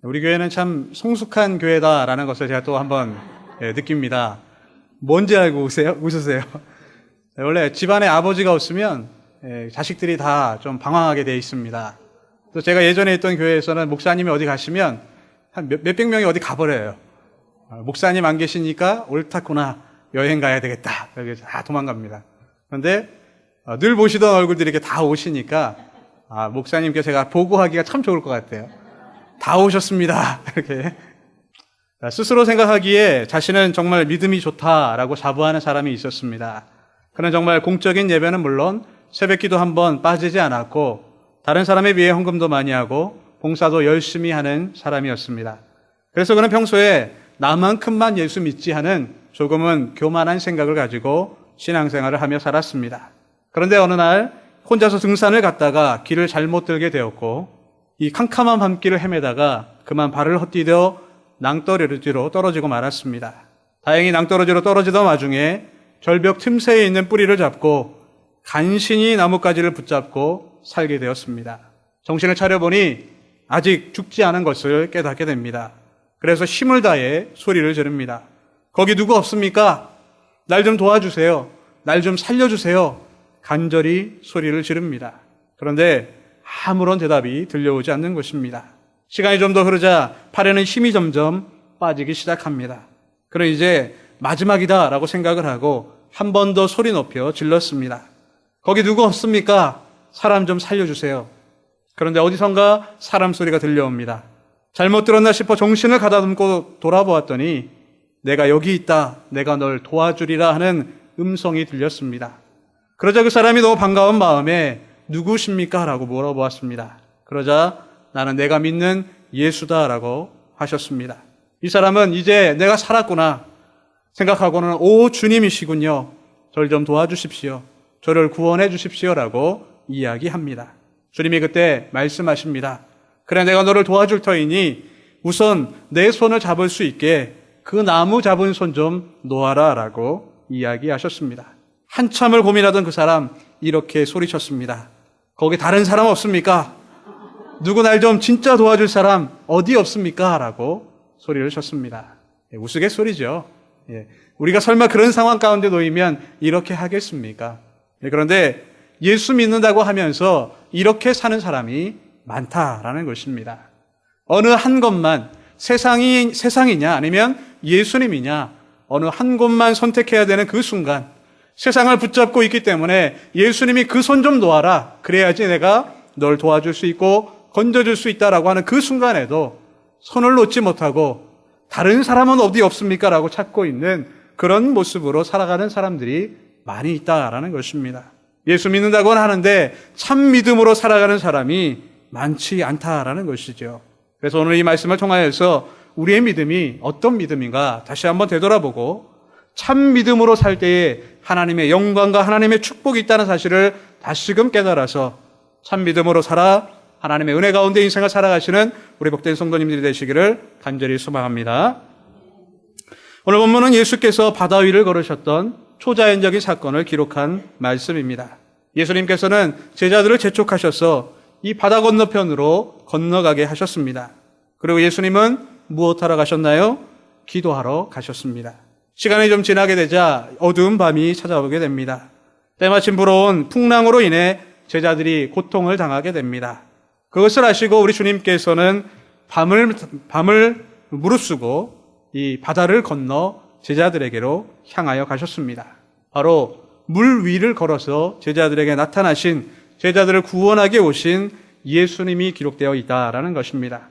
우리 교회는 참 성숙한 교회다라는 것을 제가 또 한번 느낍니다. 뭔지 알고 웃으세요? 원래 집안에 아버지가 없으면 자식들이 다 좀 방황하게 돼 있습니다. 또 제가 예전에 있던 교회에서는 목사님이 어디 가시면 한 몇백 명이 어디 가버려요. 목사님 안 계시니까 옳았구나, 여행 가야 되겠다, 그래서 다 도망갑니다. 그런데 늘 보시던 얼굴들이 이렇게 다 오시니까 목사님께 제가 보고하기가 참 좋을 것 같아요. 다 오셨습니다, 이렇게. 스스로 생각하기에 자신은 정말 믿음이 좋다라고 자부하는 사람이 있었습니다. 그는 정말 공적인 예배는 물론 새벽기도 한번 빠지지 않았고 다른 사람에 비해 헌금도 많이 하고 봉사도 열심히 하는 사람이었습니다. 그래서 그는 평소에 나만큼만 예수 믿지 하는 조금은 교만한 생각을 가지고 신앙생활을 하며 살았습니다. 그런데 어느 날 혼자서 등산을 갔다가 길을 잘못 들게 되었고 이 캄캄한 밤길을 헤매다가 그만 발을 헛디뎌 낭떠러지로 떨어지고 말았습니다. 다행히 낭떠러지로 떨어지던 와중에 절벽 틈새에 있는 뿌리를 잡고 간신히 나뭇가지를 붙잡고 살게 되었습니다. 정신을 차려보니 아직 죽지 않은 것을 깨닫게 됩니다. 그래서 힘을 다해 소리를 지릅니다. 거기 누구 없습니까? 날 좀 도와주세요. 날 좀 살려주세요. 간절히 소리를 지릅니다. 그런데 아무런 대답이 들려오지 않는 것입니다. 시간이 좀 더 흐르자 팔에는 힘이 점점 빠지기 시작합니다. 그럼 이제 마지막이다라고 생각을 하고 한 번 더 소리 높여 질렀습니다. 거기 누구 없습니까? 사람 좀 살려주세요. 그런데 어디선가 사람 소리가 들려옵니다. 잘못 들었나 싶어 정신을 가다듬고 돌아보았더니 내가 여기 있다, 내가 널 도와주리라 하는 음성이 들렸습니다. 그러자 그 사람이 너무 반가운 마음에 누구십니까? 라고 물어보았습니다. 그러자 나는 내가 믿는 예수다 라고 하셨습니다. 이 사람은 이제 내가 살았구나 생각하고는 오 주님이시군요, 저를 좀 도와주십시오, 저를 구원해 주십시오 라고 이야기합니다. 주님이 그때 말씀하십니다. 그래, 내가 너를 도와줄 터이니 우선 내 손을 잡을 수 있게 그 나무 잡은 손 좀 놓아라 라고 이야기하셨습니다. 한참을 고민하던 그 사람 이렇게 소리쳤습니다. 거기 다른 사람 없습니까? 누구 날 좀 진짜 도와줄 사람 어디 없습니까? 라고 소리를 쳤습니다. 우스갯소리죠. 우리가 설마 그런 상황 가운데 놓이면 이렇게 하겠습니까? 그런데 예수 믿는다고 하면서 이렇게 사는 사람이 많다라는 것입니다. 어느 한 것만 세상이냐 아니면 예수님이냐 어느 한 곳만 선택해야 되는 그 순간 세상을 붙잡고 있기 때문에 예수님이 그 손 좀 놓아라, 그래야지 내가 널 도와줄 수 있고 건져줄 수 있다라고 하는 그 순간에도 손을 놓지 못하고 다른 사람은 어디 없습니까? 라고 찾고 있는 그런 모습으로 살아가는 사람들이 많이 있다라는 것입니다. 예수 믿는다고는 하는데 참 믿음으로 살아가는 사람이 많지 않다라는 것이죠. 그래서 오늘 이 말씀을 통하여서 우리의 믿음이 어떤 믿음인가 다시 한번 되돌아보고 참 믿음으로 살 때에 하나님의 영광과 하나님의 축복이 있다는 사실을 다시금 깨달아서 참 믿음으로 살아 하나님의 은혜 가운데 인생을 살아가시는 우리 복된 성도님들이 되시기를 간절히 소망합니다. 오늘 본문은 예수께서 바다 위를 걸으셨던 초자연적인 사건을 기록한 말씀입니다. 예수님께서는 제자들을 재촉하셔서 이 바다 건너편으로 건너가게 하셨습니다. 그리고 예수님은 무엇하러 가셨나요? 기도하러 가셨습니다. 시간이 좀 지나게 되자 어두운 밤이 찾아오게 됩니다. 때마침 불어온 풍랑으로 인해 제자들이 고통을 당하게 됩니다. 그것을 아시고 우리 주님께서는 밤을 무릅쓰고 이 바다를 건너 제자들에게로 향하여 가셨습니다. 바로 물 위를 걸어서 제자들에게 나타나신, 제자들을 구원하게 오신 예수님이 기록되어 있다라는 것입니다.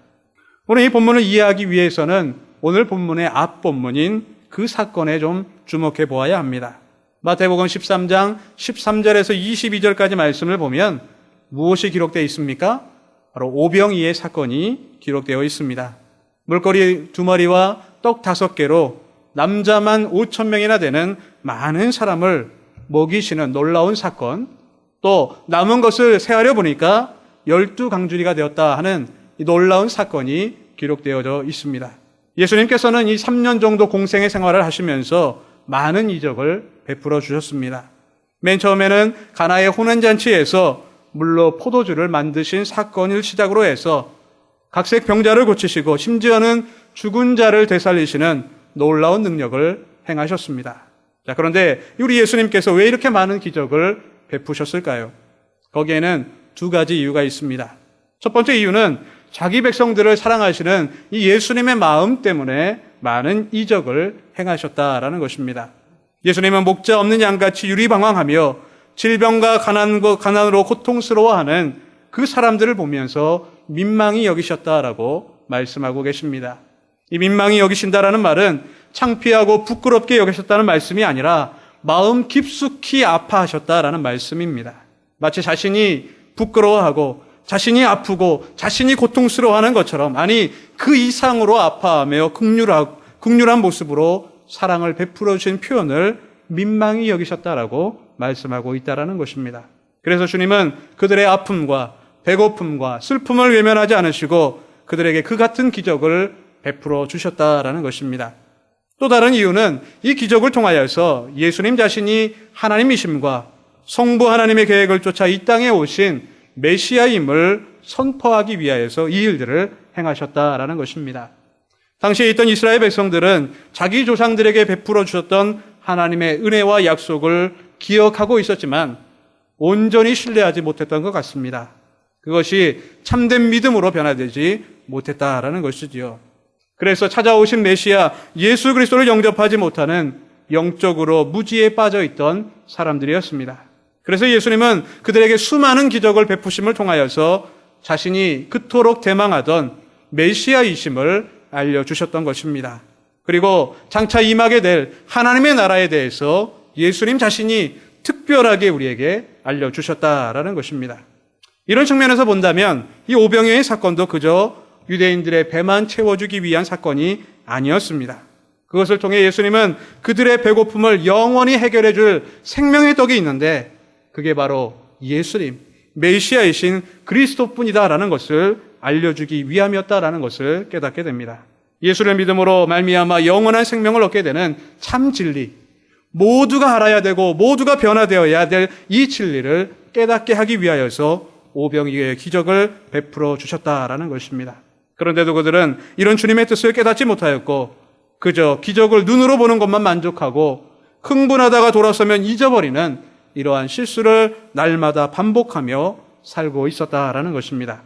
오늘 이 본문을 이해하기 위해서는 오늘 본문의 앞 본문인 그 사건에 좀 주목해 보아야 합니다. 마태복음 13장 13절에서 22절까지 말씀을 보면 무엇이 기록되어 있습니까? 바로 오병이의 사건이 기록되어 있습니다. 물고기 2마리와 떡 5개로 남자만 5,000명이나 되는 많은 사람을 먹이시는 놀라운 사건, 또 남은 것을 세하려 보니까 12강줄이가 되었다 하는 이 놀라운 사건이 기록되어져 있습니다. 예수님께서는 이 3년 정도 공생의 생활을 하시면서 많은 이적을 베풀어 주셨습니다. 맨 처음에는 가나의 혼인잔치에서 물로 포도주를 만드신 사건을 시작으로 해서 각색 병자를 고치시고 심지어는 죽은 자를 되살리시는 놀라운 능력을 행하셨습니다. 자, 그런데 우리 예수님께서 왜 이렇게 많은 기적을 베푸셨을까요? 거기에는 두 가지 이유가 있습니다. 첫 번째 이유는 자기 백성들을 사랑하시는 이 예수님의 마음 때문에 많은 이적을 행하셨다라는 것입니다. 예수님은 목자 없는 양같이 유리방황하며 질병과 가난으로 고통스러워하는 그 사람들을 보면서 민망히 여기셨다라고 말씀하고 계십니다. 이 민망히 여기신다라는 말은 창피하고 부끄럽게 여기셨다는 말씀이 아니라 마음 깊숙이 아파하셨다라는 말씀입니다. 마치 자신이 부끄러워하고 자신이 아프고 자신이 고통스러워하는 것처럼, 아니 그 이상으로 아파하며 극률한 모습으로 사랑을 베풀어 주신 표현을 민망히 여기셨다라고 말씀하고 있다라는 것입니다. 그래서 주님은 그들의 아픔과 배고픔과 슬픔을 외면하지 않으시고 그들에게 그 같은 기적을 베풀어 주셨다라는 것입니다. 또 다른 이유는 이 기적을 통하여서 예수님 자신이 하나님이심과 성부 하나님의 계획을 쫓아 이 땅에 오신 메시아임을 선포하기 위하여서 이 일들을 행하셨다라는 것입니다. 당시에 있던 이스라엘 백성들은 자기 조상들에게 베풀어 주셨던 하나님의 은혜와 약속을 기억하고 있었지만 온전히 신뢰하지 못했던 것 같습니다. 그것이 참된 믿음으로 변화되지 못했다라는 것이지요. 그래서 찾아오신 메시아 예수 그리스도를 영접하지 못하는 영적으로 무지에 빠져 있던 사람들이었습니다. 그래서 예수님은 그들에게 수많은 기적을 베푸심을 통하여서 자신이 그토록 대망하던 메시아이심을 알려주셨던 것입니다. 그리고 장차 임하게 될 하나님의 나라에 대해서 예수님 자신이 특별하게 우리에게 알려주셨다라는 것입니다. 이런 측면에서 본다면 이 오병이어의 사건도 그저 유대인들의 배만 채워주기 위한 사건이 아니었습니다. 그것을 통해 예수님은 그들의 배고픔을 영원히 해결해 줄 생명의 떡이 있는데 그게 바로 예수님, 메시아이신 그리스도뿐이다라는 것을 알려주기 위함이었다라는 것을 깨닫게 됩니다. 예수를 믿음으로 말미암아 영원한 생명을 얻게 되는 참 진리, 모두가 알아야 되고 모두가 변화되어야 될 이 진리를 깨닫게 하기 위하여서 오병이어의 기적을 베풀어 주셨다라는 것입니다. 그런데도 그들은 이런 주님의 뜻을 깨닫지 못하였고 그저 기적을 눈으로 보는 것만 만족하고 흥분하다가 돌아서면 잊어버리는 이러한 실수를 날마다 반복하며 살고 있었다라는 것입니다.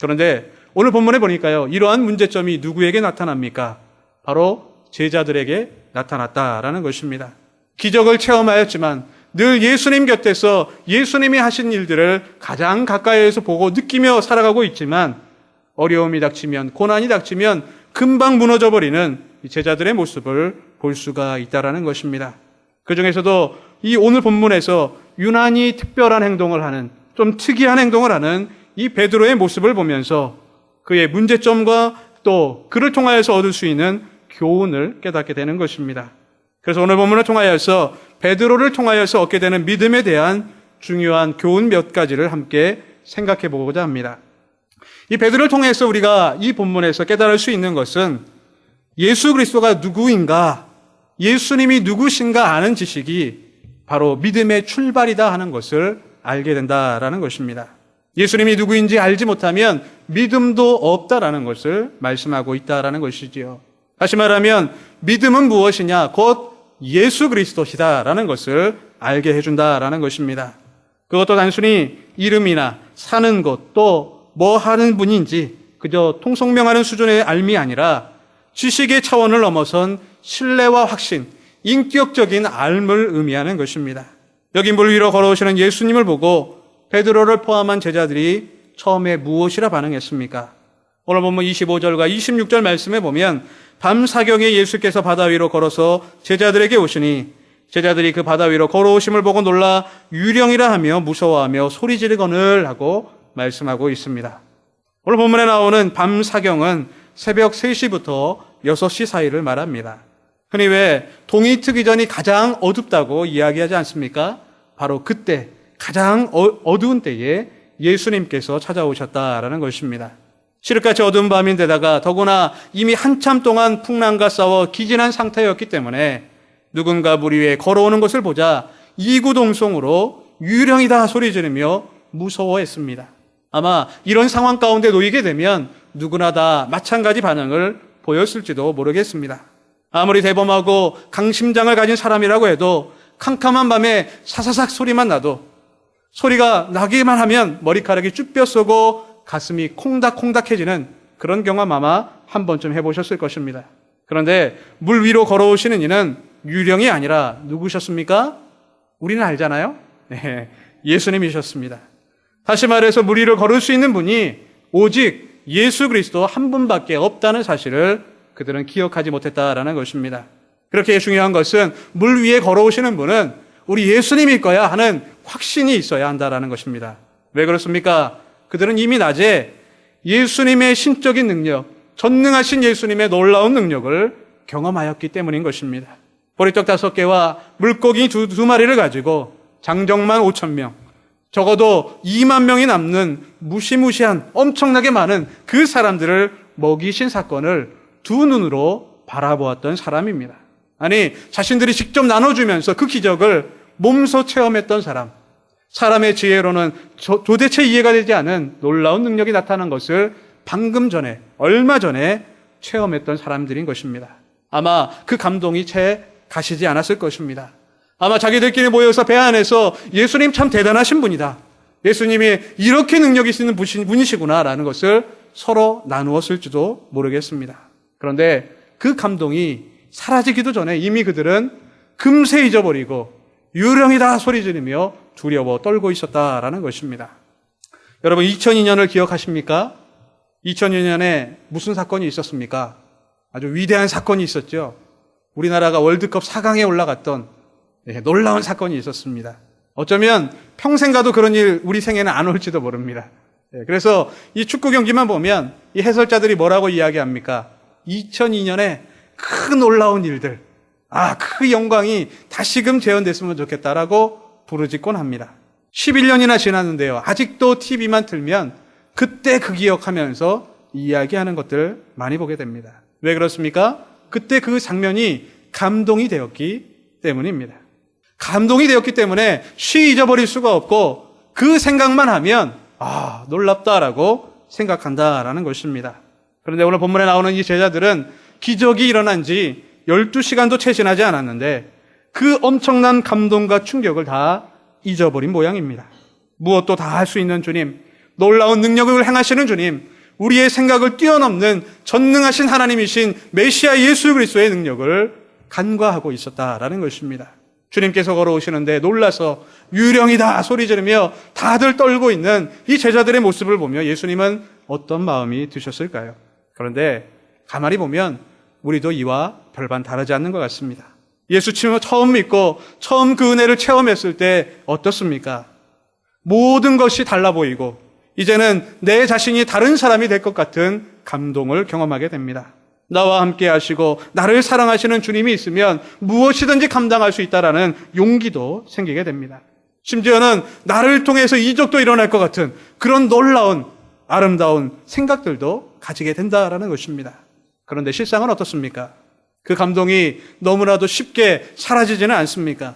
그런데 오늘 본문에 보니까요, 이러한 문제점이 누구에게 나타납니까? 바로 제자들에게 나타났다라는 것입니다. 기적을 체험하였지만 늘 예수님 곁에서 예수님이 하신 일들을 가장 가까이에서 보고 느끼며 살아가고 있지만 어려움이 닥치면, 고난이 닥치면 금방 무너져버리는 이 제자들의 모습을 볼 수가 있다라는 것입니다. 그 중에서도 이 오늘 본문에서 유난히 특별한 행동을 하는, 좀 특이한 행동을 하는 이 베드로의 모습을 보면서 그의 문제점과 또 그를 통하여서 얻을 수 있는 교훈을 깨닫게 되는 것입니다. 그래서 오늘 본문을 통하여서 베드로를 통하여서 얻게 되는 믿음에 대한 중요한 교훈 몇 가지를 함께 생각해 보고자 합니다. 이 베드로를 통해서 우리가 이 본문에서 깨달을 수 있는 것은 예수 그리스도가 누구인가, 예수님이 누구신가 아는 지식이 바로 믿음의 출발이다 하는 것을 알게 된다라는 것입니다. 예수님이 누구인지 알지 못하면 믿음도 없다라는 것을 말씀하고 있다라는 것이지요. 다시 말하면 믿음은 무엇이냐? 곧 예수 그리스도시다라는 것을 알게 해준다라는 것입니다. 그것도 단순히 이름이나 사는 곳 또 뭐 하는 분인지 그저 통성명하는 수준의 알미 아니라 지식의 차원을 넘어선 신뢰와 확신, 인격적인 알을 의미하는 것입니다. 여기 물 위로 걸어오시는 예수님을 보고 베드로를 포함한 제자들이 처음에 무엇이라 반응했습니까? 오늘 본문 25절과 26절 말씀에 보면 밤사경에 예수께서 바다 위로 걸어서 제자들에게 오시니 제자들이 그 바다 위로 걸어오심을 보고 놀라 유령이라 하며 무서워하며 소리 지르거늘 하고 말씀하고 있습니다. 오늘 본문에 나오는 밤사경은 새벽 3시부터 6시 사이를 말합니다. 흔히 왜 동이 트기 전이 가장 어둡다고 이야기하지 않습니까? 바로 그때 가장 어두운 때에 예수님께서 찾아오셨다라는 것입니다. 칠흑같이 어두운 밤인데다가 더구나 이미 한참 동안 풍랑과 싸워 기진한 상태였기 때문에 누군가 물 위에 걸어오는 것을 보자 이구동성으로 유령이다 소리 지르며 무서워했습니다. 아마 이런 상황 가운데 놓이게 되면 누구나 다 마찬가지 반응을 보였을지도 모르겠습니다. 아무리 대범하고 강심장을 가진 사람이라고 해도 캄캄한 밤에 사사삭 소리만 나도 소리가 나기만 하면 머리카락이 쭈뼛 쏘고 가슴이 콩닥콩닥해지는 그런 경험 아마 한 번쯤 해보셨을 것입니다. 그런데 물 위로 걸어오시는 이는 유령이 아니라 누구셨습니까? 우리는 알잖아요. 네, 예수님이셨습니다. 다시 말해서 물 위를 걸을 수 있는 분이 오직 예수 그리스도 한 분밖에 없다는 사실을 그들은 기억하지 못했다라는 것입니다. 그렇게 중요한 것은 물 위에 걸어오시는 분은 우리 예수님일 거야 하는 확신이 있어야 한다라는 것입니다. 왜 그렇습니까? 그들은 이미 낮에 예수님의 신적인 능력, 전능하신 예수님의 놀라운 능력을 경험하였기 때문인 것입니다. 보리떡 5개와 물고기 두 마리를 가지고 장정만 5,000명, 적어도 2만 명이 남는 무시무시한 엄청나게 많은 그 사람들을 먹이신 사건을 두 눈으로 바라보았던 사람입니다. 아니, 자신들이 직접 나눠주면서 그 기적을 몸소 체험했던 사람, 사람의 지혜로는 도대체 이해가 되지 않은 놀라운 능력이 나타난 것을 방금 전에, 얼마 전에 체험했던 사람들인 것입니다. 아마 그 감동이 채 가시지 않았을 것입니다. 아마 자기들끼리 모여서 배 안에서 예수님 참 대단하신 분이다, 예수님이 이렇게 능력이 있는 분이시구나라는 것을 서로 나누었을지도 모르겠습니다. 그런데 그 감동이 사라지기도 전에 이미 그들은 금세 잊어버리고 유령이다 소리 지르며 두려워 떨고 있었다라는 것입니다. 여러분, 2002년을 기억하십니까? 2002년에 무슨 사건이 있었습니까? 아주 위대한 사건이 있었죠. 우리나라가 월드컵 4강에 올라갔던 놀라운 사건이 있었습니다. 어쩌면 평생 가도 그런 일 우리 생에는 안 올지도 모릅니다. 그래서 이 축구 경기만 보면 이 해설자들이 뭐라고 이야기합니까? 2002년에 그 놀라운 일들, 그 영광이 다시금 재현됐으면 좋겠다라고 부르짖곤 합니다. 11년이나 지났는데요, 아직도 TV만 틀면 그때 그 기억하면서 이야기하는 것들 많이 보게 됩니다. 왜 그렇습니까? 그때 그 장면이 감동이 되었기 때문입니다. 감동이 되었기 때문에 쉬 잊어버릴 수가 없고 그 생각만 하면 놀랍다라고 생각한다라는 것입니다. 그런데 오늘 본문에 나오는 이 제자들은 기적이 일어난 지 12시간도 채 지나지 않았는데 그 엄청난 감동과 충격을 다 잊어버린 모양입니다. 무엇도 다 할 수 있는 주님, 놀라운 능력을 행하시는 주님, 우리의 생각을 뛰어넘는 전능하신 하나님이신 메시아 예수 그리스도의 능력을 간과하고 있었다라는 것입니다. 주님께서 걸어오시는데 놀라서 유령이다 소리 지르며 다들 떨고 있는 이 제자들의 모습을 보며 예수님은 어떤 마음이 드셨을까요? 그런데 가만히 보면 우리도 이와 별반 다르지 않는 것 같습니다. 예수 처음 믿고 처음 그 은혜를 체험했을 때 어떻습니까? 모든 것이 달라 보이고 이제는 내 자신이 다른 사람이 될 것 같은 감동을 경험하게 됩니다. 나와 함께 하시고 나를 사랑하시는 주님이 있으면 무엇이든지 감당할 수 있다라는 용기도 생기게 됩니다. 심지어는 나를 통해서 이적도 일어날 것 같은 그런 놀라운 아름다운 생각들도 가지게 된다라는 것입니다. 그런데 실상은 어떻습니까? 그 감동이 너무나도 쉽게 사라지지는 않습니까?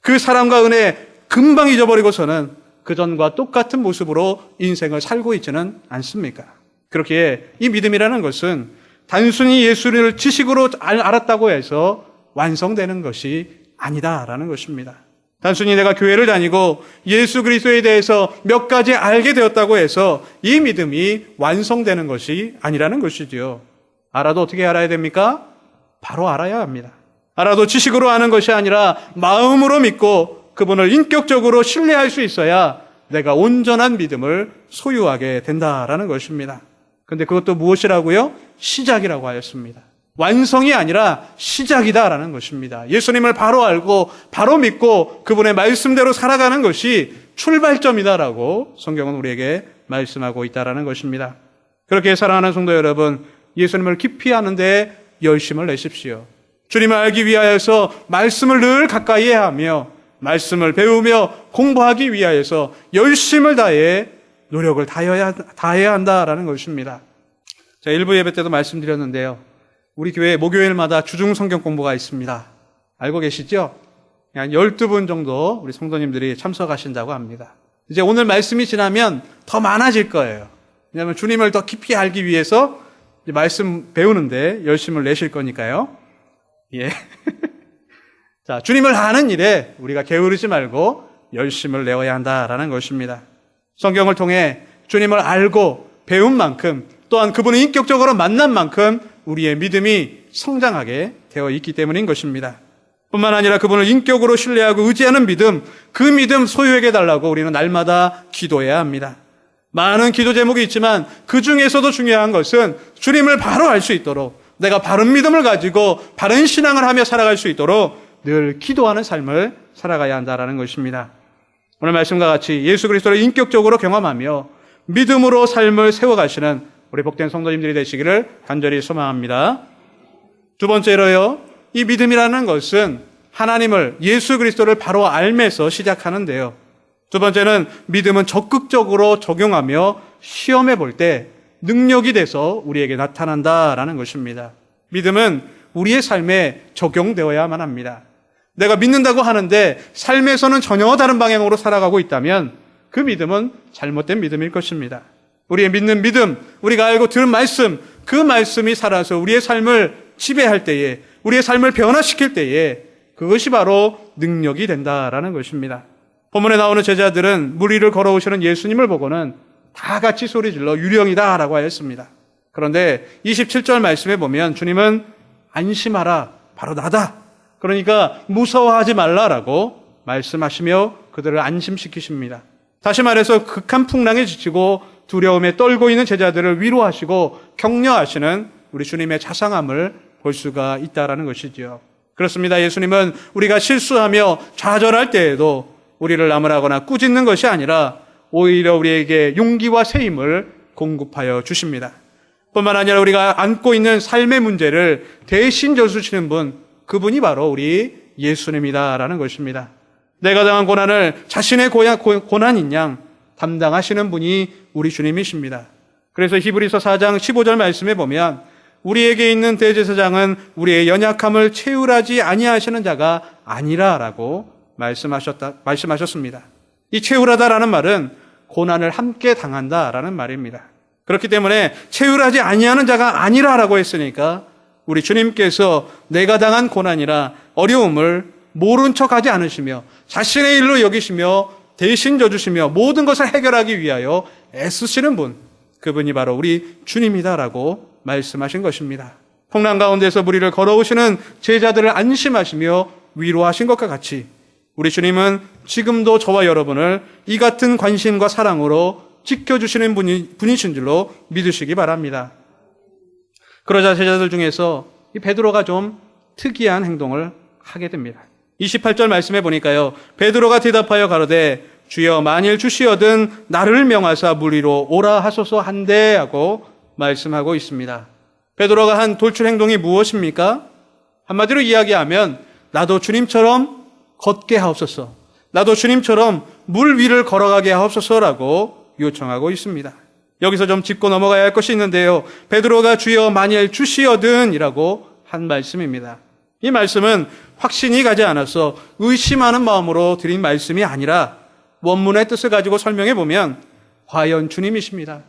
그 사랑과 은혜 금방 잊어버리고서는 그전과 똑같은 모습으로 인생을 살고 있지는 않습니까? 그렇기에 이 믿음이라는 것은 단순히 예수를 지식으로 알았다고 해서 완성되는 것이 아니다라는 것입니다. 단순히 내가 교회를 다니고 예수 그리스도에 대해서 몇 가지 알게 되었다고 해서 이 믿음이 완성되는 것이 아니라는 것이지요. 알아도 어떻게 알아야 됩니까? 바로 알아야 합니다. 알아도 지식으로 아는 것이 아니라 마음으로 믿고 그분을 인격적으로 신뢰할 수 있어야 내가 온전한 믿음을 소유하게 된다라는 것입니다. 그런데 그것도 무엇이라고요? 시작이라고 하였습니다. 완성이 아니라 시작이다라는 것입니다. 예수님을 바로 알고 바로 믿고 그분의 말씀대로 살아가는 것이 출발점이다라고 성경은 우리에게 말씀하고 있다라는 것입니다. 그렇게 사랑하는 성도 여러분, 예수님을 깊이 아는 데 열심을 내십시오. 주님을 알기 위하여서 말씀을 늘 가까이 해야 하며 말씀을 배우며 공부하기 위하여서 열심을 다해 노력을 다해야 한다라는 것입니다. 자, 일부 예배 때도 말씀드렸는데요. 우리 교회 목요일마다 주중 성경 공부가 있습니다. 알고 계시죠? 한 12분 정도 우리 성도님들이 참석하신다고 합니다. 이제 오늘 말씀이 지나면 더 많아질 거예요. 왜냐하면 주님을 더 깊이 알기 위해서 말씀 배우는데 열심을 내실 거니까요. 예. 자, 주님을 아는 일에 우리가 게으르지 말고 열심을 내어야 한다라는 것입니다. 성경을 통해 주님을 알고 배운 만큼, 또한 그분을 인격적으로 만난 만큼 우리의 믿음이 성장하게 되어 있기 때문인 것입니다. 뿐만 아니라 그분을 인격으로 신뢰하고 의지하는 믿음, 그 믿음 소유하게 달라고 우리는 날마다 기도해야 합니다. 많은 기도 제목이 있지만 그 중에서도 중요한 것은 주님을 바로 알 수 있도록, 내가 바른 믿음을 가지고 바른 신앙을 하며 살아갈 수 있도록 늘 기도하는 삶을 살아가야 한다는 것입니다. 오늘 말씀과 같이 예수 그리스도를 인격적으로 경험하며 믿음으로 삶을 세워가시는 우리 복된 성도님들이 되시기를 간절히 소망합니다. 두 번째로요, 이 믿음이라는 것은 하나님을, 예수 그리스도를 바로 알면서 시작하는데요. 두 번째는 믿음은 적극적으로 적용하며 시험해 볼 때 능력이 돼서 우리에게 나타난다라는 것입니다. 믿음은 우리의 삶에 적용되어야만 합니다. 내가 믿는다고 하는데 삶에서는 전혀 다른 방향으로 살아가고 있다면 그 믿음은 잘못된 믿음일 것입니다. 우리의 믿는 믿음, 우리가 알고 들은 말씀, 그 말씀이 살아서 우리의 삶을 지배할 때에, 우리의 삶을 변화시킬 때에 그것이 바로 능력이 된다라는 것입니다. 본문에 나오는 제자들은 물 위를 걸어오시는 예수님을 보고는 다 같이 소리질러 유령이다 라고 하였습니다. 그런데 27절 말씀에 보면 주님은 안심하라, 바로 나다. 그러니까 무서워하지 말라라고 말씀하시며 그들을 안심시키십니다. 다시 말해서 극한 풍랑에 지치고 두려움에 떨고 있는 제자들을 위로하시고 격려하시는 우리 주님의 자상함을 볼 수가 있다라는 것이지요. 그렇습니다. 예수님은 우리가 실수하며 좌절할 때에도 우리를 나무라거나 꾸짖는 것이 아니라 오히려 우리에게 용기와 새 힘을 공급하여 주십니다. 뿐만 아니라 우리가 안고 있는 삶의 문제를 대신 져주시는 분, 그분이 바로 우리 예수님이다라는 것입니다. 내가 당한 고난을 자신의 고난인 양 담당하시는 분이 우리 주님이십니다. 그래서 히브리서 4장 15절 말씀에 보면 우리에게 있는 대제사장은 우리의 연약함을 채울하지 아니하시는 자가 아니라라고 말씀하셨습니다. 이 채울하다라는 말은 고난을 함께 당한다라는 말입니다. 그렇기 때문에 채울하지 아니하는 자가 아니라라고 했으니까 우리 주님께서 내가 당한 고난이나 어려움을 모른 척하지 않으시며 자신의 일로 여기시며 대신 져주시며 모든 것을 해결하기 위하여 애쓰시는 분, 그분이 바로 우리 주님이다라고 말씀하신 것입니다. 풍랑 가운데서 무리를 걸어오시는 제자들을 안심하시며 위로하신 것과 같이 우리 주님은 지금도 저와 여러분을 이 같은 관심과 사랑으로 지켜주시는 분이신 줄로 믿으시기 바랍니다. 그러자 제자들 중에서 이 베드로가 좀 특이한 행동을 하게 됩니다. 28절 말씀해 보니까요, 베드로가 대답하여 가로되 주여 만일 주시어든 나를 명하사 물 위로 오라 하소서 한데 하고 말씀하고 있습니다. 베드로가 한 돌출 행동이 무엇입니까? 한마디로 이야기하면 나도 주님처럼 걷게 하옵소서, 나도 주님처럼 물 위를 걸어가게 하옵소서라고 요청하고 있습니다. 여기서 좀 짚고 넘어가야 할 것이 있는데요, 베드로가 주여 만일 주시어든 이라고 한 말씀입니다. 이 말씀은 확신이 가지 않아서 의심하는 마음으로 드린 말씀이 아니라 원문의 뜻을 가지고 설명해 보면 과연 주님이십니다.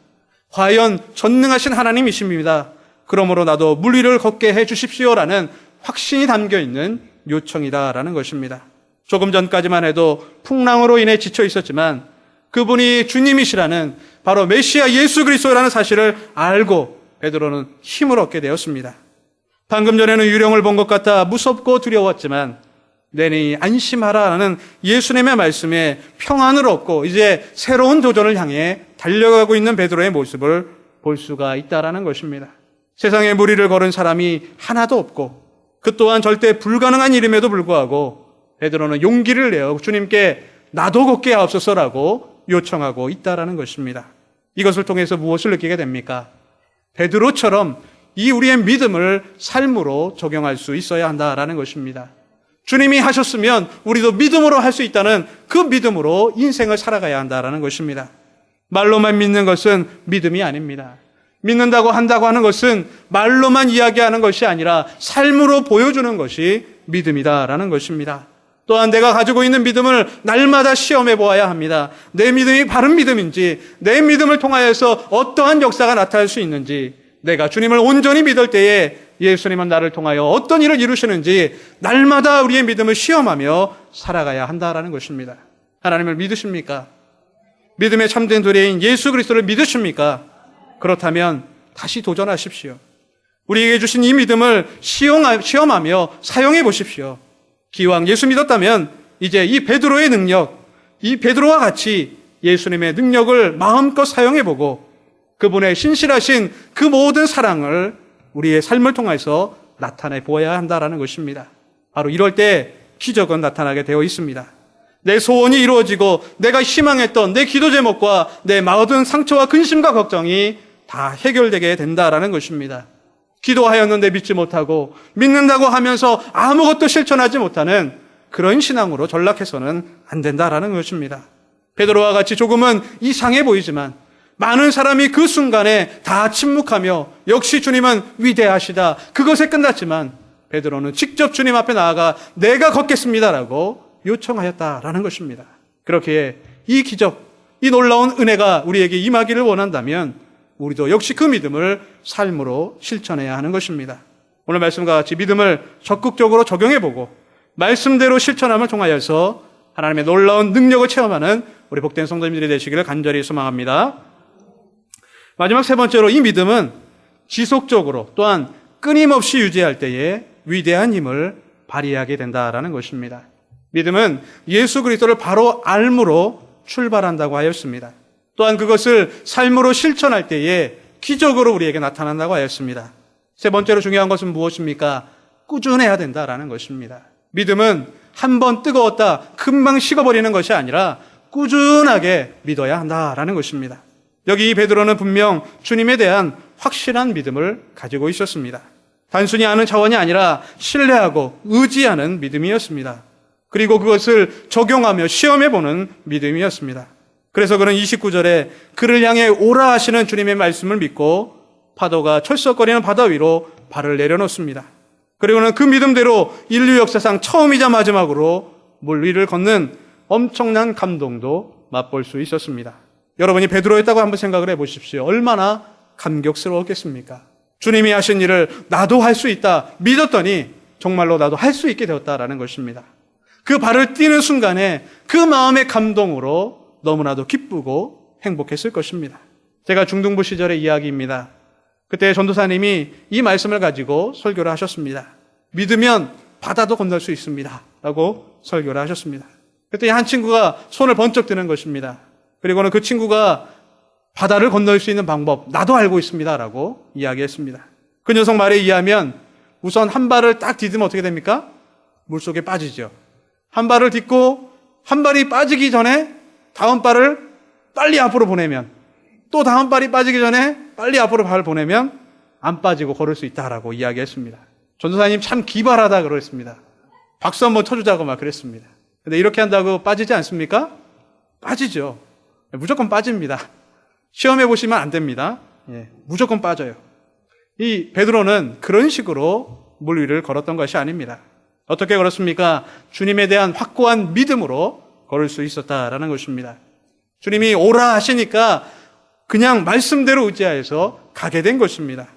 과연 전능하신 하나님이십니다. 그러므로 나도 물 위를 걷게 해 주십시오라는 확신이 담겨 있는 요청이다라는 것입니다. 조금 전까지만 해도 풍랑으로 인해 지쳐 있었지만 그분이 주님이시라는 바로 메시아 예수 그리스도라는 사실을 알고 베드로는 힘을 얻게 되었습니다. 방금 전에는 유령을 본 것 같아 무섭고 두려웠지만 내니 안심하라는 예수님의 말씀에 평안을 얻고 이제 새로운 도전을 향해 달려가고 있는 베드로의 모습을 볼 수가 있다라는 것입니다. 세상에 무리를 걸은 사람이 하나도 없고 그 또한 절대 불가능한 일임에도 불구하고 베드로는 용기를 내어 주님께 나도 걷게 하옵소서라고 요청하고 있다라는 것입니다. 이것을 통해서 무엇을 느끼게 됩니까? 베드로처럼 이 우리의 믿음을 삶으로 적용할 수 있어야 한다라는 것입니다. 주님이 하셨으면 우리도 믿음으로 할 수 있다는 그 믿음으로 인생을 살아가야 한다라는 것입니다. 말로만 믿는 것은 믿음이 아닙니다. 믿는다고 한다고 하는 것은 말로만 이야기하는 것이 아니라 삶으로 보여주는 것이 믿음이다라는 것입니다. 또한 내가 가지고 있는 믿음을 날마다 시험해 보아야 합니다. 내 믿음이 바른 믿음인지, 내 믿음을 통하여서 어떠한 역사가 나타날 수 있는지, 내가 주님을 온전히 믿을 때에 예수님은 나를 통하여 어떤 일을 이루시는지 날마다 우리의 믿음을 시험하며 살아가야 한다라는 것입니다. 하나님을 믿으십니까? 믿음의 참된 도래인 예수 그리스도를 믿으십니까? 그렇다면 다시 도전하십시오. 우리에게 주신 이 믿음을 시험하며 사용해 보십시오. 기왕 예수 믿었다면 이제 이 베드로의 능력, 이 베드로와 같이 예수님의 능력을 마음껏 사용해 보고 그분의 신실하신 그 모든 사랑을 우리의 삶을 통해서 나타내 보아야 한다는 것입니다. 바로 이럴 때 기적은 나타나게 되어 있습니다. 내 소원이 이루어지고 내가 희망했던 내 기도 제목과 내 모든 상처와 근심과 걱정이 다 해결되게 된다라는 것입니다. 기도하였는데 믿지 못하고 믿는다고 하면서 아무것도 실천하지 못하는 그런 신앙으로 전락해서는 안 된다라는 것입니다. 베드로와 같이 조금은 이상해 보이지만 많은 사람이 그 순간에 다 침묵하며 역시 주님은 위대하시다. 그것에 끝났지만 베드로는 직접 주님 앞에 나아가 내가 걷겠습니다라고 요청하였다라는 것입니다. 그렇게 이 기적, 이 놀라운 은혜가 우리에게 임하기를 원한다면 우리도 역시 그 믿음을 삶으로 실천해야 하는 것입니다. 오늘 말씀과 같이 믿음을 적극적으로 적용해보고 말씀대로 실천함을 통하여서 하나님의 놀라운 능력을 체험하는 우리 복된 성도님들이 되시기를 간절히 소망합니다. 마지막 세 번째로 이 믿음은 지속적으로 또한 끊임없이 유지할 때에 위대한 힘을 발휘하게 된다라는 것입니다. 믿음은 예수 그리스도를 바로 알므로 출발한다고 하였습니다. 또한 그것을 삶으로 실천할 때에 기적으로 우리에게 나타난다고 하였습니다. 세 번째로 중요한 것은 무엇입니까? 꾸준해야 된다라는 것입니다. 믿음은 한번 뜨거웠다 금방 식어버리는 것이 아니라 꾸준하게 믿어야 한다라는 것입니다. 여기 이 베드로는 분명 주님에 대한 확실한 믿음을 가지고 있었습니다. 단순히 아는 차원이 아니라 신뢰하고 의지하는 믿음이었습니다. 그리고 그것을 적용하며 시험해보는 믿음이었습니다. 그래서 그는 29절에 그를 향해 오라 하시는 주님의 말씀을 믿고 파도가 철썩거리는 바다 위로 발을 내려놓습니다. 그리고는 그 믿음대로 인류 역사상 처음이자 마지막으로 물 위를 걷는 엄청난 감동도 맛볼 수 있었습니다. 여러분이 베드로였다고 한번 생각을 해보십시오. 얼마나 감격스러웠겠습니까? 주님이 하신 일을 나도 할 수 있다 믿었더니 정말로 나도 할 수 있게 되었다라는 것입니다. 그 발을 띄는 순간에 그 마음의 감동으로 너무나도 기쁘고 행복했을 것입니다. 제가 중등부 시절의 이야기입니다. 그때 전도사님이 이 말씀을 가지고 설교를 하셨습니다. 믿으면 바다도 건널 수 있습니다 라고 설교를 하셨습니다. 그때 한 친구가 손을 번쩍 드는 것입니다. 그리고는 그 친구가 바다를 건널 수 있는 방법 나도 알고 있습니다 라고 이야기했습니다. 그 녀석 말에 의하면 우선 한 발을 딱 디디면 어떻게 됩니까? 물속에 빠지죠. 한 발을 딛고 한 발이 빠지기 전에 다음 발을 빨리 앞으로 보내면 또 다음 발이 빠지기 전에 빨리 앞으로 발을 보내면 안 빠지고 걸을 수 있다라고 이야기했습니다. 전도사님 참 기발하다 그랬습니다. 박수 한번 쳐주자고 막 그랬습니다. 근데 이렇게 한다고 빠지지 않습니까? 빠지죠. 무조건 빠집니다. 시험해 보시면 안 됩니다. 무조건 빠져요. 이 베드로는 그런 식으로 물 위를 걸었던 것이 아닙니다. 어떻게 걸었습니까? 주님에 대한 확고한 믿음으로 걸을 수 있었다라는 것입니다. 주님이 오라 하시니까 그냥 말씀대로 의지하여서 가게 된 것입니다.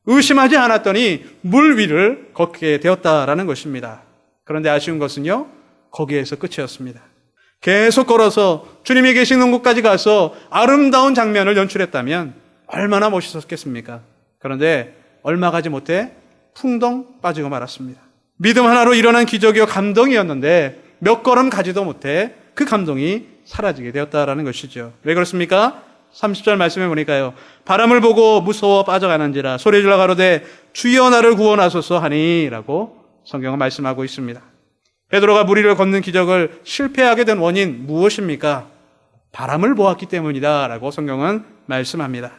의심하지 않았더니 물 위를 걷게 되었다라는 것입니다. 그런데 아쉬운 것은요, 거기에서 끝이었습니다. 계속 걸어서 주님이 계시는 곳까지 가서 아름다운 장면을 연출했다면 얼마나 멋있었겠습니까? 그런데 얼마 가지 못해 풍덩 빠지고 말았습니다. 믿음 하나로 일어난 기적이요 감동이었는데 몇 걸음 가지도 못해 그 감동이 사라지게 되었다라는 것이죠. 왜 그렇습니까? 30절 말씀해 보니까요. 바람을 보고 무서워 빠져가는지라 소리질러 가로되 주여 나를 구원하소서 하니라고 성경은 말씀하고 있습니다. 베드로가 물 위를 걷는 기적을 실패하게 된 원인 무엇입니까? 바람을 보았기 때문이다라고 성경은 말씀합니다.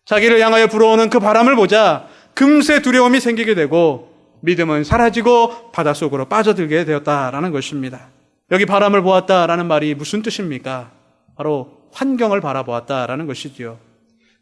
자기를 향하여 불어오는 그 바람을 보자 금세 두려움이 생기게 되고 믿음은 사라지고 바닷속으로 빠져들게 되었다라는 것입니다. 여기 바람을 보았다라는 말이 무슨 뜻입니까? 바로 환경을 바라보았다라는 것이지요.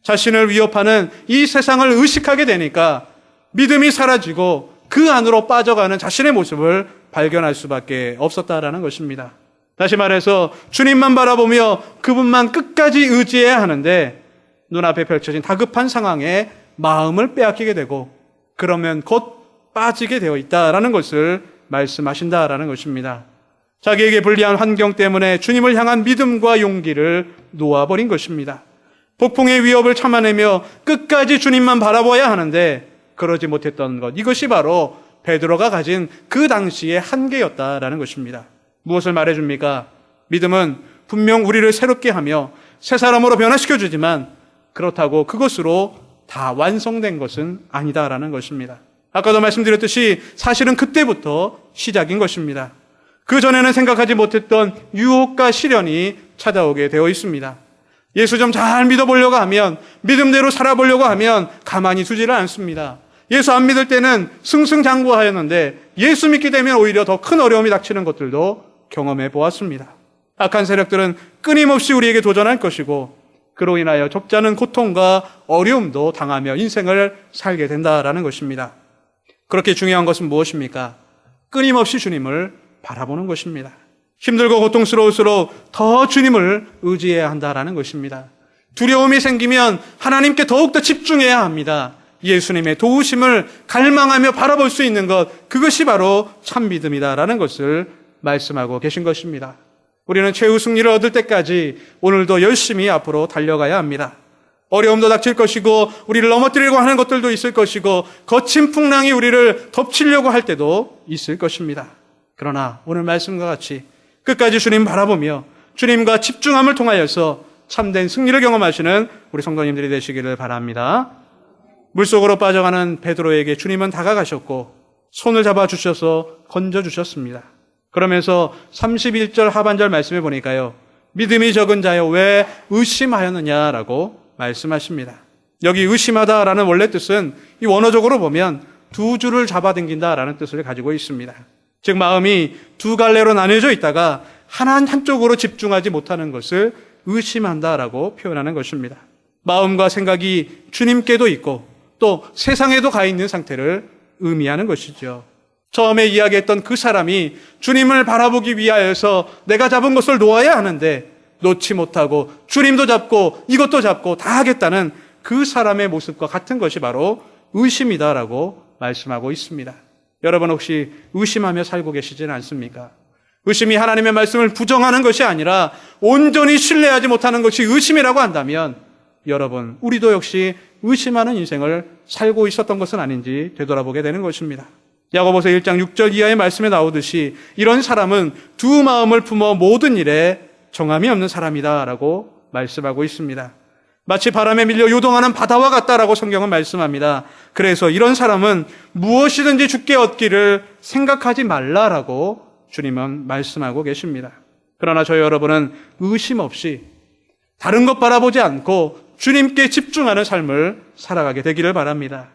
자신을 위협하는 이 세상을 의식하게 되니까 믿음이 사라지고 그 안으로 빠져가는 자신의 모습을 발견할 수밖에 없었다라는 것입니다. 다시 말해서 주님만 바라보며 그분만 끝까지 의지해야 하는데 눈앞에 펼쳐진 다급한 상황에 마음을 빼앗기게 되고 그러면 곧 빠지게 되어 있다라는 것을 말씀하신다라는 것입니다. 자기에게 불리한 환경 때문에 주님을 향한 믿음과 용기를 놓아버린 것입니다. 폭풍의 위협을 참아내며 끝까지 주님만 바라봐야 하는데 그러지 못했던 것, 이것이 바로 베드로가 가진 그 당시의 한계였다라는 것입니다. 무엇을 말해줍니까? 믿음은 분명 우리를 새롭게 하며 새 사람으로 변화시켜주지만 그렇다고 그것으로 다 완성된 것은 아니다라는 것입니다. 아까도 말씀드렸듯이 사실은 그때부터 시작인 것입니다. 그전에는 생각하지 못했던 유혹과 시련이 찾아오게 되어 있습니다. 예수 좀 잘 믿어보려고 하면, 믿음대로 살아보려고 하면 가만히 두지를 않습니다. 예수 안 믿을 때는 승승장구하였는데 예수 믿게 되면 오히려 더 큰 어려움이 닥치는 것들도 경험해 보았습니다. 악한 세력들은 끊임없이 우리에게 도전할 것이고 그로 인하여 적지 않은 고통과 어려움도 당하며 인생을 살게 된다라는 것입니다. 그렇게 중요한 것은 무엇입니까? 끊임없이 주님을 바라보는 것입니다. 힘들고 고통스러울수록 더 주님을 의지해야 한다라는 것입니다. 두려움이 생기면 하나님께 더욱더 집중해야 합니다. 예수님의 도우심을 갈망하며 바라볼 수 있는 것, 그것이 바로 참 믿음이다라는 것을 말씀하고 계신 것입니다. 우리는 최후 승리를 얻을 때까지 오늘도 열심히 앞으로 달려가야 합니다. 어려움도 닥칠 것이고 우리를 넘어뜨리려고 하는 것들도 있을 것이고 거친 풍랑이 우리를 덮치려고 할 때도 있을 것입니다. 그러나 오늘 말씀과 같이 끝까지 주님 바라보며 주님과 집중함을 통하여서 참된 승리를 경험하시는 우리 성도님들이 되시기를 바랍니다. 물속으로 빠져가는 베드로에게 주님은 다가가셨고 손을 잡아주셔서 건져주셨습니다. 그러면서 31절 하반절 말씀해 보니까요, 믿음이 적은 자여 왜 의심하였느냐라고 말씀하십니다. 여기 의심하다라는 원래 뜻은 이 원어적으로 보면 두 줄을 잡아당긴다라는 뜻을 가지고 있습니다. 즉 마음이 두 갈래로 나뉘어져 있다가 한쪽으로 집중하지 못하는 것을 의심한다라고 표현하는 것입니다. 마음과 생각이 주님께도 있고 또 세상에도 가 있는 상태를 의미하는 것이죠. 처음에 이야기했던 그 사람이 주님을 바라보기 위하여서 내가 잡은 것을 놓아야 하는데 놓지 못하고 주님도 잡고 이것도 잡고 다 하겠다는 그 사람의 모습과 같은 것이 바로 의심이다라고 말씀하고 있습니다. 여러분 혹시 의심하며 살고 계시지는 않습니까? 의심이 하나님의 말씀을 부정하는 것이 아니라 온전히 신뢰하지 못하는 것이 의심이라고 한다면 여러분, 우리도 역시 의심하는 인생을 살고 있었던 것은 아닌지 되돌아보게 되는 것입니다. 야고보서 1장 6절 이하의 말씀에 나오듯이 이런 사람은 두 마음을 품어 모든 일에 정함이 없는 사람이다라고 말씀하고 있습니다. 마치 바람에 밀려 요동하는 바다와 같다라고 성경은 말씀합니다. 그래서 이런 사람은 무엇이든지 주께 얻기를 생각하지 말라라고 주님은 말씀하고 계십니다. 그러나 저희 여러분은 의심 없이 다른 것 바라보지 않고 주님께 집중하는 삶을 살아가게 되기를 바랍니다.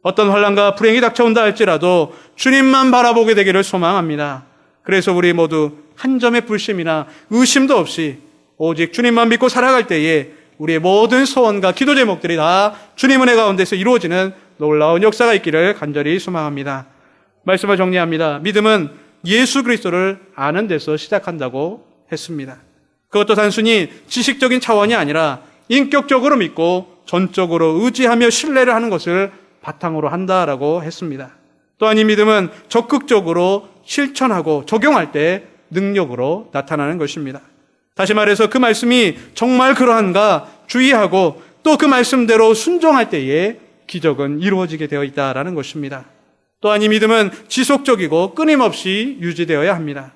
어떤 환난과 불행이 닥쳐온다 할지라도 주님만 바라보게 되기를 소망합니다. 그래서 우리 모두 한 점의 불심이나 의심도 없이 오직 주님만 믿고 살아갈 때에 우리의 모든 소원과 기도 제목들이 다 주님 은혜 가운데서 이루어지는 놀라운 역사가 있기를 간절히 소망합니다. 말씀을 정리합니다. 믿음은 예수 그리스도를 아는 데서 시작한다고 했습니다. 그것도 단순히 지식적인 차원이 아니라 인격적으로 믿고 전적으로 의지하며 신뢰를 하는 것을 바탕으로 한다라고 했습니다. 또한 이 믿음은 적극적으로 실천하고 적용할 때 능력으로 나타나는 것입니다. 다시 말해서 그 말씀이 정말 그러한가 주의하고 또 그 말씀대로 순종할 때에 기적은 이루어지게 되어 있다라는 것입니다. 또한 이 믿음은 지속적이고 끊임없이 유지되어야 합니다.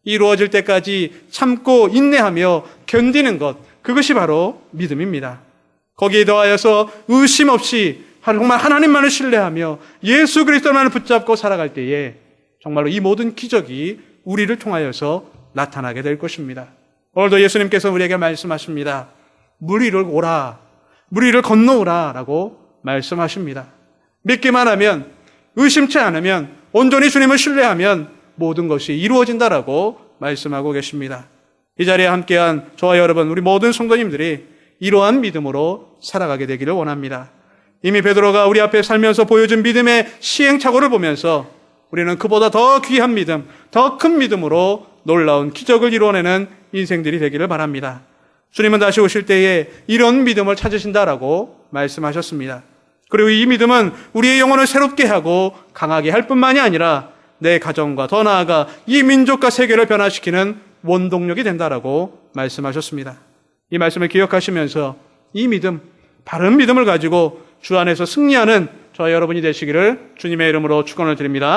이루어질 때까지 참고 인내하며 견디는 것, 그것이 바로 믿음입니다. 거기에 더하여서 의심 없이 정말 하나님만을 신뢰하며 예수 그리스도만을 붙잡고 살아갈 때에 정말로 이 모든 기적이 우리를 통하여서 나타나게 될 것입니다. 오늘도 예수님께서 우리에게 말씀하십니다. 물 위를 오라, 물 위를 건너오라 라고 말씀하십니다. 믿기만 하면, 의심치 않으면, 온전히 주님을 신뢰하면 모든 것이 이루어진다라고 말씀하고 계십니다. 이 자리에 함께한 저와 여러분, 우리 모든 성도님들이 이러한 믿음으로 살아가게 되기를 원합니다. 이미 베드로가 우리 앞에 살면서 보여준 믿음의 시행착오를 보면서 우리는 그보다 더 귀한 믿음, 더 큰 믿음으로 놀라운 기적을 이루어내는 인생들이 되기를 바랍니다. 주님은 다시 오실 때에 이런 믿음을 찾으신다라고 말씀하셨습니다. 그리고 이 믿음은 우리의 영혼을 새롭게 하고 강하게 할 뿐만이 아니라 내 가정과 더 나아가 이 민족과 세계를 변화시키는 원동력이 된다라고 말씀하셨습니다. 이 말씀을 기억하시면서 이 믿음, 바른 믿음을 가지고 주 안에서 승리하는 저와 여러분이 되시기를 주님의 이름으로 축원을 드립니다.